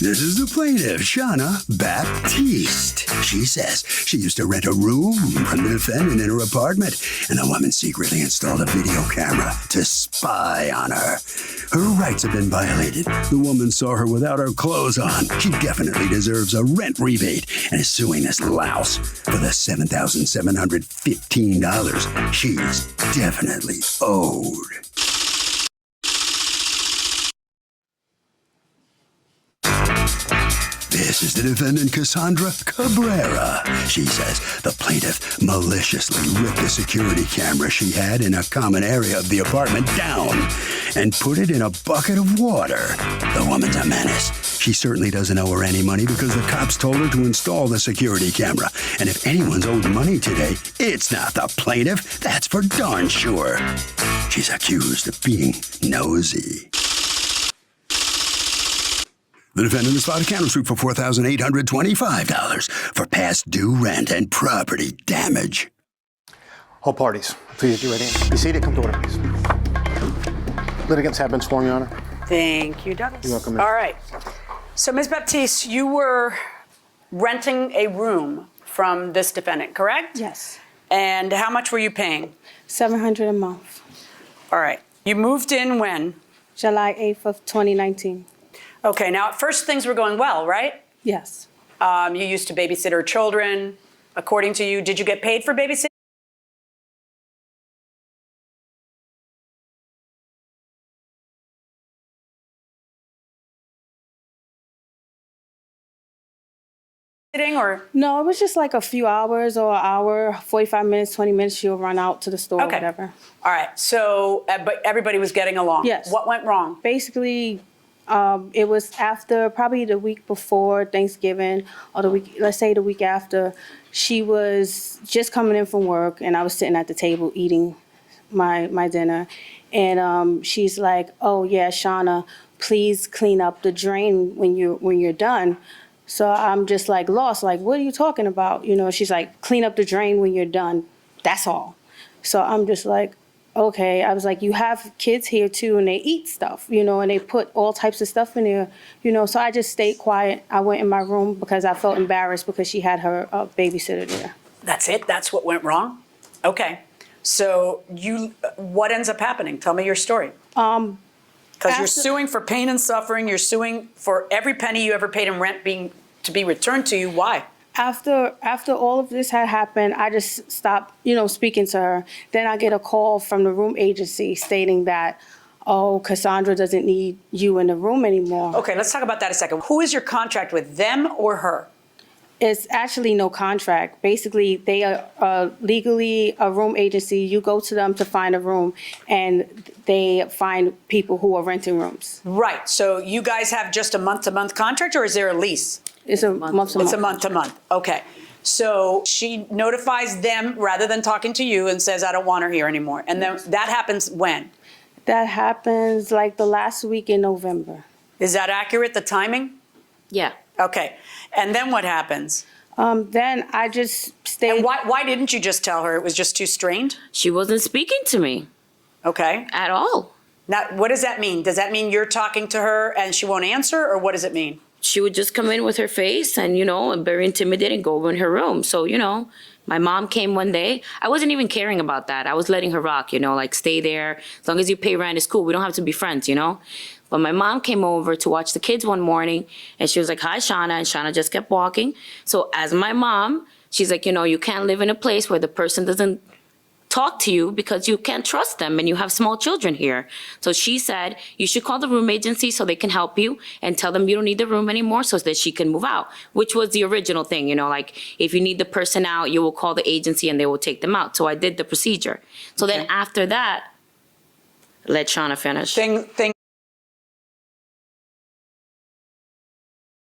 This is the plaintiff, Shauna Baptiste. She says she used to rent a room from the defendant in her apartment, and the woman secretly installed a video camera to spy on her. Her rights have been violated. The woman saw her without her clothes on. She definitely deserves a rent rebate and is suing this louse for the $7,715 she's definitely owed. This is the defendant, Cassandra Cabrera. She says the plaintiff maliciously ripped the security camera she had in a common area of the apartment down and put it in a bucket of water. The woman's a menace. She certainly doesn't owe her any money because the cops told her to install the security camera. And if anyone's owed money today, it's not the plaintiff. That's for darn sure. She's accused of being nosy. The defendant has filed a countersuit for $4,825 for past due rent and property damage. All parties, please get ready. Be seated. Come to order, please. Litigants have been sworn, Your Honor. Thank you, Douglas. You're welcome. All right. So, Ms. Baptiste, you were renting a room from this defendant, correct? Yes. And how much were you paying? $700 a month. All right. You moved in when? July 8th of 2019. Okay. Now, at first things were going well, right? Yes. You used to babysit her children. According to you, did you get paid for babysitting? Or No, it was just like a few hours or an hour, 45 minutes, 20 minutes. She'll run out to the store or okay. whatever. All right. So, but everybody was getting along. Yes. What went wrong? Basically, it was after probably the week before Thanksgiving or the week, let's say the week after. She was just coming in from work and I was sitting at the table eating my dinner. And she's like, "Oh yeah, Shauna, please clean up the drain when you're done." So I'm just like lost, like, what are you talking about? You know, she's like, clean up the drain when you're done. That's all. So I'm just like, okay. I was like, you have kids here too, and they eat stuff, you know, and they put all types of stuff in there, you know. So I just stayed quiet. I went in my room because I felt embarrassed because she had her babysitter there. That's it? That's what went wrong? Okay. So what ends up happening? Tell me your story. Because you're suing for pain and suffering. You're suing for every penny you ever paid in rent to be returned to you. Why? After all of this had happened, I just stopped, you know, speaking to her. Then I get a call from the room agency stating that, oh, Cassandra doesn't need you in the room anymore. Okay, let's talk about that a second. Who is your contract with, them or her? It's actually no contract. Basically, they are legally a room agency. You go to them to find a room, and they find people who are renting rooms. Right. So you guys have just a month-to-month contract, or is there a lease? It's a month-to-month. It's a month-to-month. Okay. So she notifies them rather than talking to you and says, I don't want her here anymore. And then that happens when? That happens like the last week in November. Is that accurate, the timing? Yeah. Okay. And then what happens? Then I just stayed. And why didn't you just tell her? It was just too strained? She wasn't speaking to me Okay. at all. Now, what does that mean? Does that mean you're talking to her and she won't answer, or what does it mean? She would just come in with her face and, and very intimidating and go in her room. So, my mom came one day. I wasn't even caring about that. I was letting her rock, like stay there. As long as you pay rent, it's cool. We don't have to be friends, But my mom came over to watch the kids one morning and she was like, hi, Shauna. And Shauna just kept walking. So as my mom, she's like, you can't live in a place where the person doesn't talk to you because you can't trust them and you have small children here. So she said, you should call the room agency so they can help you and tell them you don't need the room anymore so that she can move out, which was the original thing, like if you need the person out, you will call the agency and they will take them out. So I did the procedure. So then after that, let Shauna finish. Thing